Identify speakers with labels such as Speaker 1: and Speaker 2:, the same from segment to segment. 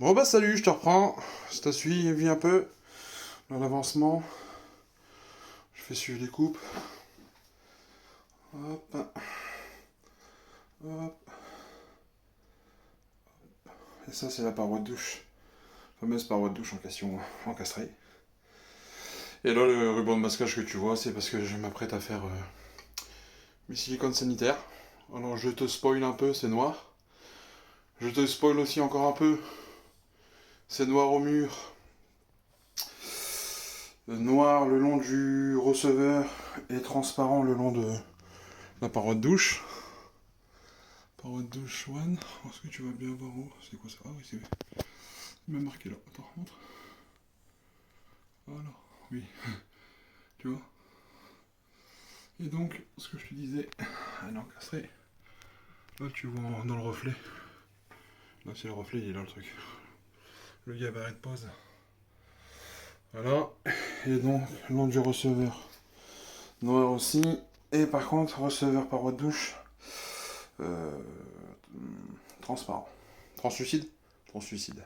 Speaker 1: Bon bah salut, je te reprends. Si t'as suivi un peu dans l'avancement, je fais suivre les coupes. Hop, hop. Et ça c'est la paroi de douche. Fameuse paroi de douche en question encastrée. Et là le ruban de masquage que tu vois, c'est parce que je m'apprête à faire mes silicones sanitaires. Alors je te spoil un peu, c'est noir. Je te spoil aussi encore un peu. C'est noir au mur. Noir le long du receveur et transparent le long de la paroi de douche. Paroi de douche one. Est-ce que tu vas bien voir où? C'est quoi ça? Ah oui, c'est même marqué là. Attends, montre. Voilà, oui. Tu vois? Et donc, ce que je te disais, elle est encastrée. Là, tu vois dans le reflet. Là, c'est le reflet, il est là le truc. Le gabarit de pose. Voilà. Et donc, le long du receveur. Noir aussi. Et par contre, receveur paroi de douche. Euh, transparent. Translucide. Translucide.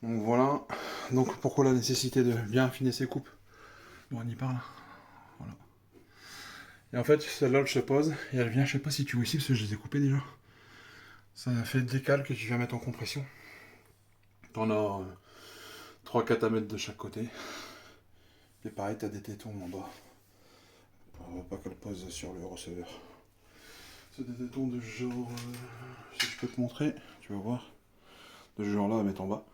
Speaker 1: Donc voilà. Donc pourquoi la nécessité de bien affiner ses coupes? Bon, on y parle. Voilà. Et en fait, celle-là, elle se pose et elle vient, je sais pas si tu vois ici, parce que je les ai coupées déjà. Ça a fait le décal que tu viens mettre en compression. T'en as 3-4 à mettre de chaque côté. Et pareil, t'as des tétons en bas. Pour pas qu'elle pose sur le receveur. C'est des tétons de ce genre. Si je peux te montrer, tu vas voir. De ce genre-là à mettre en bas.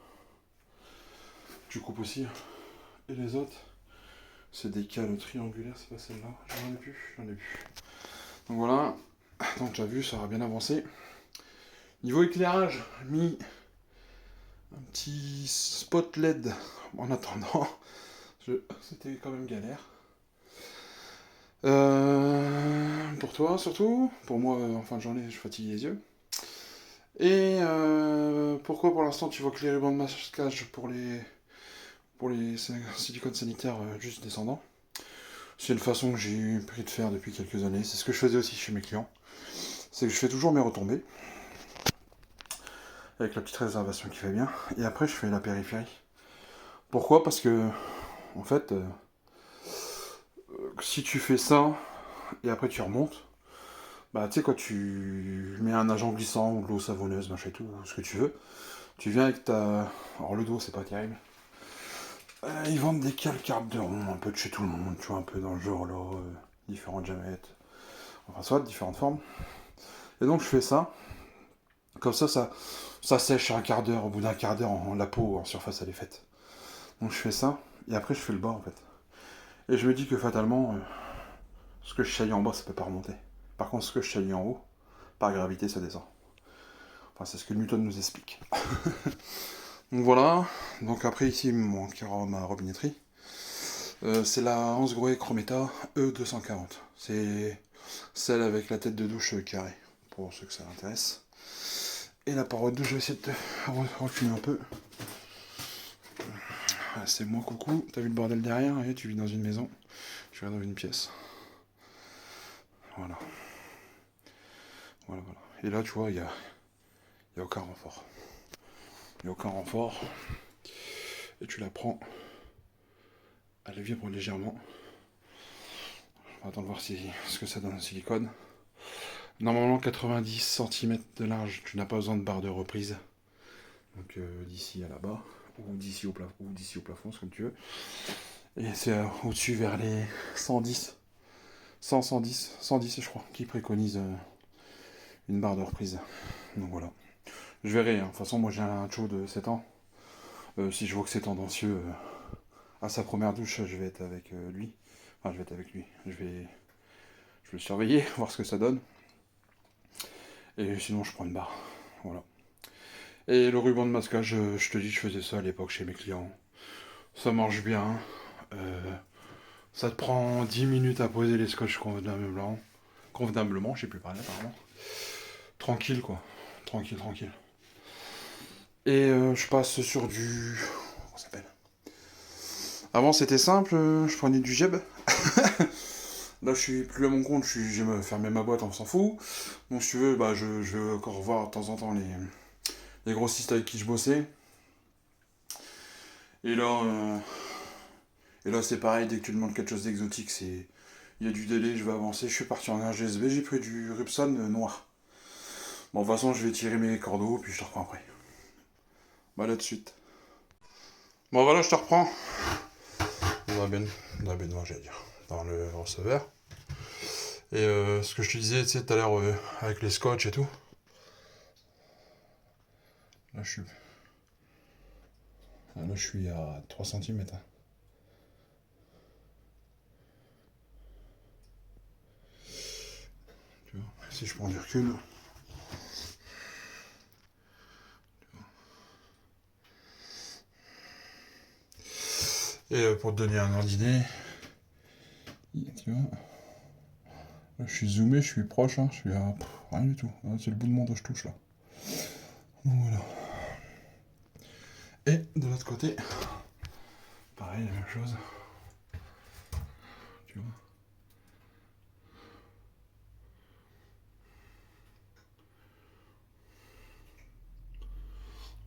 Speaker 1: Tu coupes aussi. Et les autres, c'est des cales triangulaires, c'est pas celle-là. J'en ai plus. Donc voilà. Donc tu as vu, ça aura bien avancé. Niveau éclairage, mis un petit spot LED en attendant. C'était quand même galère. Pour toi surtout. Pour moi, en fin de journée, je fatigue les yeux. Et pourquoi pour l'instant tu vois que les rubans de masquage pour les silicones sanitaires juste descendants? C'est une façon que j'ai eu pris de faire depuis quelques années. C'est ce que je faisais aussi chez mes clients. C'est que je fais toujours mes retombées. Avec la petite réservation qui fait bien. Et après, je fais la périphérie. Pourquoi? Parce que, en fait, si tu fais ça, et après tu remontes, bah tu sais, quand tu mets un agent glissant ou de l'eau savonneuse, machin et tout, ce que tu veux, tu viens avec ta... Alors le dos, c'est pas terrible. Ils vendent des calcartes de rond, un peu de chez tout le monde, tu vois, un peu dans le genre là, différentes diamètres, enfin soit, différentes formes. Et donc je fais ça, comme ça sèche un quart d'heure, au bout d'un quart d'heure, la peau en surface elle est faite. Donc je fais ça, et après je fais le bas en fait. Et je me dis que fatalement, ce que je chaille en bas, ça peut pas remonter. Par contre, ce que je chaille en haut, par gravité, ça descend. Enfin, c'est ce que Newton nous explique. Donc voilà. Donc après, ici, il me manquera ma robinetterie. C'est la Hansgrohe Chrometa E240. C'est celle avec la tête de douche carrée, pour ceux que ça intéresse. Et la paroi de douche, je vais essayer de te reculer un peu. C'est moi, coucou. T'as vu le bordel derrière? Et tu vis dans une maison. Je vais dans une pièce. Voilà. Voilà. Et là, tu vois, il n'y a aucun renfort. Il n'y a aucun renfort. Et tu la prends. Elle vibre légèrement. On va attendre de voir ce que ça donne en silicone. Normalement 90 cm de large, tu n'as pas besoin de barre de reprise. Donc d'ici à là-bas, ou d'ici au plafond, c'est comme tu veux. Et c'est au-dessus vers les 110, 100, 110, 110 je crois, qui préconise une barre de reprise. Donc voilà. Je verrai, hein. De toute façon moi j'ai un Cho de 7 ans. Si je vois que c'est tendancieux à sa première douche, je vais être avec lui. Enfin je vais être avec lui. Je vais le surveiller, voir ce que ça donne. Et sinon je prends une barre. Voilà. Et le ruban de masquage, je te dis, je faisais ça à l'époque chez mes clients. Ça marche bien. Ça te prend 10 minutes à poser les scotch convenablement, je sais plus parler apparemment. Tranquille quoi. Tranquille. Et je passe sur du... Comment ça s'appelle? Avant c'était simple, je prenais du Jeb. Là je suis plus à mon compte, j'ai fermé ma boîte, on s'en fout. Donc si tu veux, bah, je vais encore voir de temps en temps les les grossistes avec qui je bossais. Et là c'est pareil, dès que tu demandes quelque chose d'exotique, il y a du délai, je vais avancer. Je suis parti en RGSB, j'ai pris du Rupson noir. Bon, de toute façon, je vais tirer mes cordeaux, puis je te reprends après. Bah, là de suite. Bon, voilà, je te reprends. Dans la baignoire, j'allais dire. Dans le receveur. Et ce que je te disais, tu sais, tout à l'heure, avec les scotch et tout. Là, je suis à 3 cm. Tu vois, si je prends du recul. Et pour te donner un ordre d'idée, tu vois, là, je suis zoomé, je suis proche, hein, je suis à rien du tout. Là, c'est le bout de mon doigt que je touche là. Donc voilà. Et de l'autre côté, pareil, la même chose. Tu vois.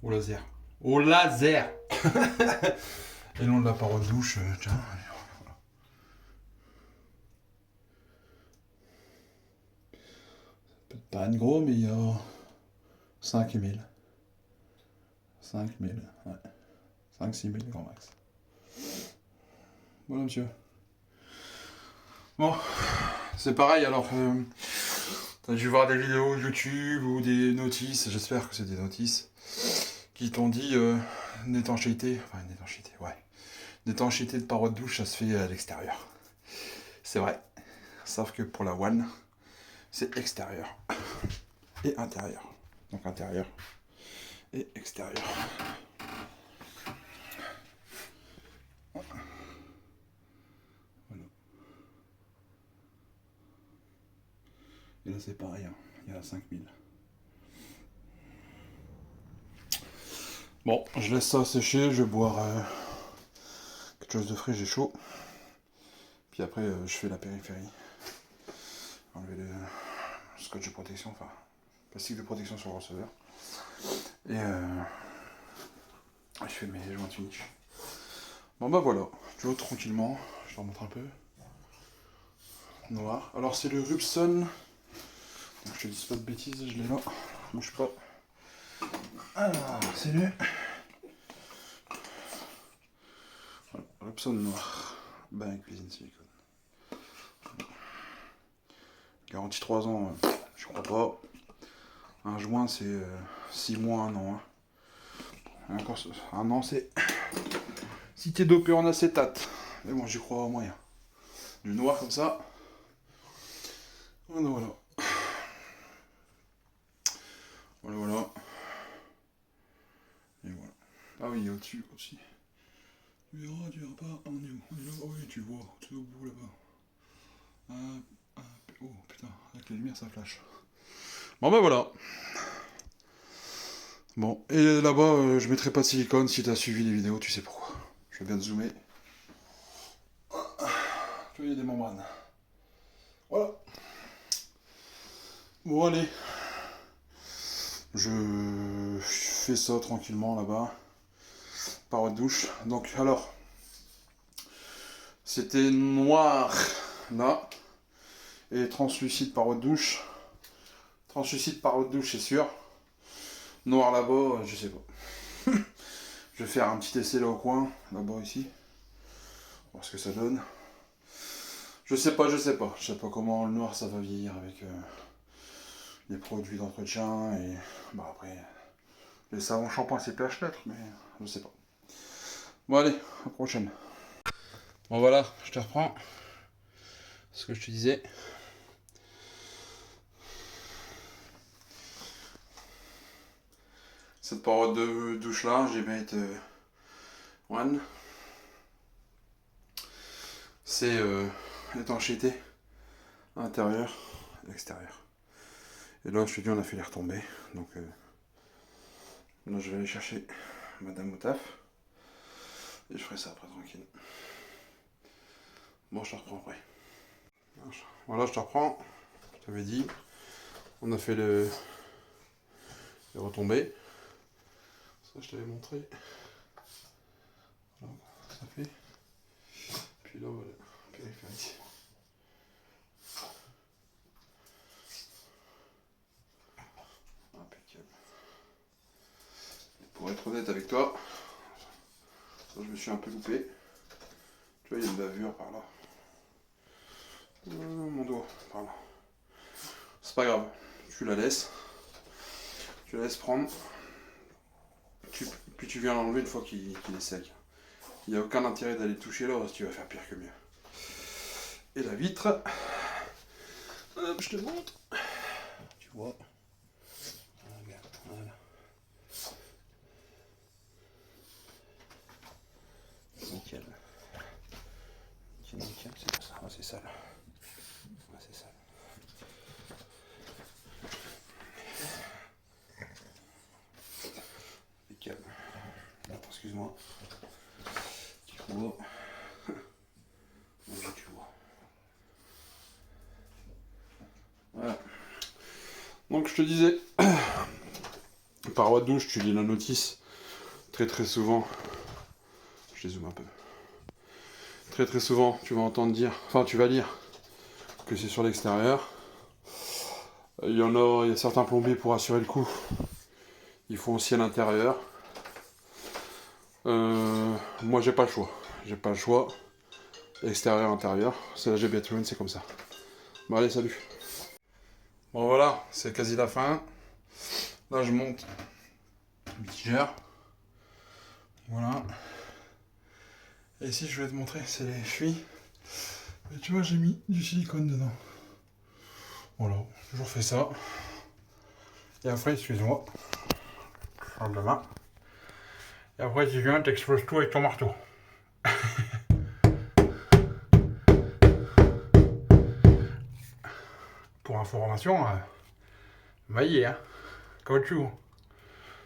Speaker 1: Au laser. Au laser. Et long de la paroi de douche, tiens. Voilà. Peut-être pas de gros, mais il y a 5000. 5000, ouais. 5-6 000 grand max. Voilà, monsieur. Bon, c'est pareil, alors, t'as dû voir des vidéos YouTube ou des notices, j'espère que c'est des notices, qui t'ont dit d'étanchéité de paroi de douche, ça se fait à l'extérieur. C'est vrai, sauf que pour la One, c'est extérieur et intérieur. Donc intérieur et extérieur. Voilà. Et là c'est pareil, hein. Il y a 5000. Bon, je laisse ça sécher, je vais boire quelque chose de frais, j'ai chaud. Puis après, je fais la périphérie. Enlever le scotch de protection, enfin, plastique de protection sur le receveur. Et je fais mes joints finish. Bon bah voilà, tu vois, tranquillement, je te remontre un peu. Noir. Alors c'est le Rupson. Donc, je te dis pas de bêtises, je l'ai là. Bouge pas. Alors, c'est le voilà, Rupson noir. Bain cuisine silicone. Garantie 3 ans, je crois pas. Un joint c'est 6 mois, 1 an. Hein. Encore un an c'est si t'es dopé en acétate. Mais bon, j'y crois moyen. Du noir comme ça. Voilà, voilà. Voilà, voilà. Et voilà. Ah oui, il y a au-dessus aussi. Tu verras pas. On est où? On est là. Oh oui, tu vois, tout au bout là-bas. Oh putain, avec les lumières ça flash. Bon bah voilà. Bon, et là-bas, je mettrai pas de silicone. Si t'as suivi les vidéos, tu sais pourquoi. Je vais bien te zoomer. Tu vois, il y a des membranes. Voilà. Bon, allez. Je fais ça tranquillement là-bas. Paroi de douche. Donc, alors, c'était noir là. Et translucide paroi de douche. Translucide paroi de douche, c'est sûr. Noir là-bas, je sais pas. Je vais faire un petit essai là au coin, là-bas ici. Voir ce que ça donne. Je sais pas. Je sais pas comment le noir ça va vieillir avec les produits d'entretien et bah après les savons shampoing c'est pH neutre, mais je sais pas. Bon allez, à la prochaine. Bon voilà, je te reprends ce que je te disais. Cette paroi de douche là, j'ai mis One. C'est l'étanchéité intérieure et extérieure. Et là je te dis on a fait les retombées. Donc là je vais aller chercher madame au taf. Et je ferai ça après tranquille. Bon je te reprends après. Voilà je te reprends. Je t'avais dit. On a fait les retombées. Ça, je t'avais montré. Voilà, ça fait. Puis là, voilà, périphérique. Impeccable. Et pour être honnête avec toi, ça, je me suis un peu loupé. Tu vois, il y a une bavure par là. Mon doigt, par là. C'est pas grave, tu la laisses. Tu la laisses prendre. Puis tu viens l'enlever une fois qu'il est sec. Il n'y a aucun intérêt d'aller toucher là, tu vas faire pire que mieux. Et la vitre, hop, je te montre. Tu vois. Regarde, voilà. Nickel. Nickel, c'est comme ça. Ah, c'est sale. Ah, c'est sale. Nickel. Attends, excuse-moi. Tu vois. Tu vois. Voilà. Donc je te disais, paroi de douche, tu lis la notice très souvent. Je les zoome un peu. Très souvent, tu vas entendre dire, enfin tu vas lire que c'est sur l'extérieur. Il y a certains plombiers pour assurer le coup. Ils font aussi à l'intérieur. Moi j'ai pas le choix. J'ai pas le choix. Extérieur, intérieur. C'est la GB Twin, c'est comme ça. Bon allez, salut. Bon voilà, c'est quasi la fin. Là je monte le tigeur. Voilà. Et ici je vais te montrer, c'est les fuites. Et tu vois, j'ai mis du silicone dedans. Voilà, j'ai toujours fait ça. Et après, excuse-moi, je ferme la main. Et après, tu viens, t'exploses tout avec ton marteau. Pour information, maillé, hein, caoutchouc.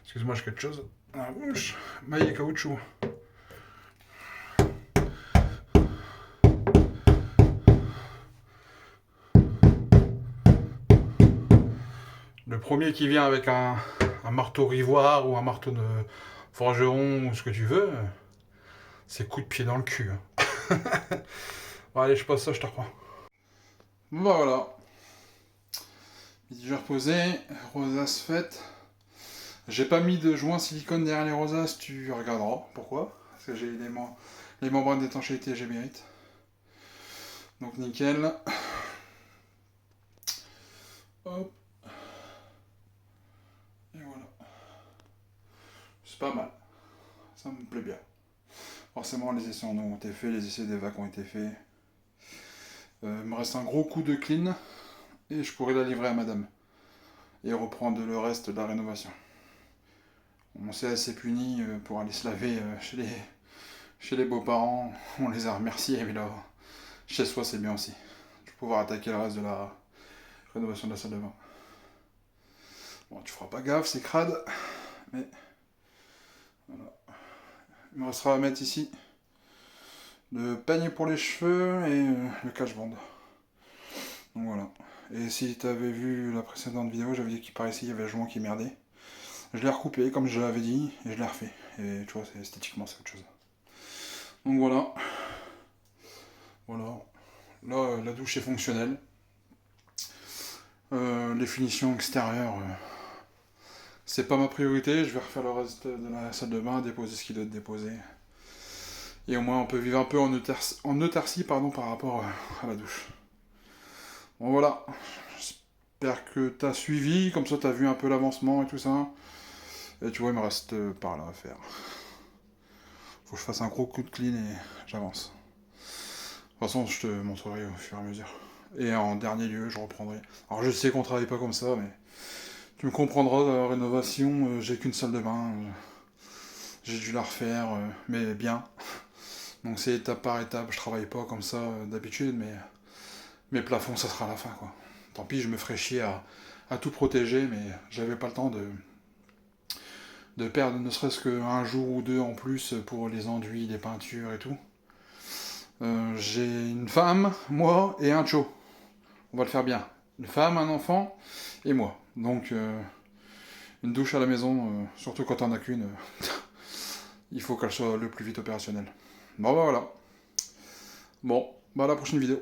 Speaker 1: Excuse-moi, j'ai quelque chose dans la bouche. Maillé caoutchouc. Le premier qui vient avec un marteau rivoire ou un marteau de forgeron ou ce que tu veux, c'est coup de pied dans le cul. Hein. Bon, allez, je passe ça, je te reprends. Bon, bah voilà. Midi reposé, rosace faite. J'ai pas mis de joint silicone derrière les rosaces, tu regarderas pourquoi. Parce que j'ai les membranes d'étanchéité, j'ai mérite. Donc nickel. Hop. Et voilà. C'est pas mal. Ça me plaît bien. Forcément, les essais en ont été faits, les essais des vacs ont été faits. Il me reste un gros coup de clean et je pourrais la livrer à madame. Et reprendre le reste de la rénovation. On s'est assez puni pour aller se laver chez les beaux-parents. On les a remerciés, mais là, chez soi, c'est bien aussi. Je vais pouvoir attaquer le reste de la rénovation de la salle de bain. Bon, tu feras pas gaffe, c'est crade, mais voilà. Il me restera à mettre ici le panier pour les cheveux et le cache-bande. Donc voilà. Et si tu avais vu la précédente vidéo, j'avais dit qu'il paraissait qu'il y avait le joint qui merdait. Je l'ai recoupé comme je l'avais dit et je l'ai refait. Et tu vois, esthétiquement c'est autre chose. Donc voilà. Voilà. Là, la douche est fonctionnelle. Les finitions extérieures, c'est pas ma priorité. Je vais refaire le reste de la salle de bain, déposer ce qu'il doit être déposé. Et au moins on peut vivre un peu en autarcie par rapport à la douche. Bon voilà. J'espère que t'as suivi, comme ça t'as vu un peu l'avancement et tout ça. Et tu vois, il me reste par là à faire. Faut que je fasse un gros coup de clean et j'avance. De toute façon, je te montrerai au fur et à mesure. Et en dernier lieu, je reprendrai. Alors je sais qu'on travaille pas comme ça, mais tu me comprendras, dans la rénovation, j'ai qu'une salle de bain. J'ai dû la refaire, mais bien. Donc c'est étape par étape, je travaille pas comme ça d'habitude, mais mes plafonds, ça sera à la fin, quoi. Tant pis, je me ferai chier à tout protéger, mais j'avais pas le temps de perdre ne serait-ce qu'un jour ou deux en plus pour les enduits, les peintures et tout. J'ai une femme, moi et un cho. On va le faire bien. Une femme, un enfant et moi. Donc une douche à la maison, surtout quand t'en as qu'une, il faut qu'elle soit le plus vite opérationnelle. Bon bah voilà. Bon, bah à la prochaine vidéo.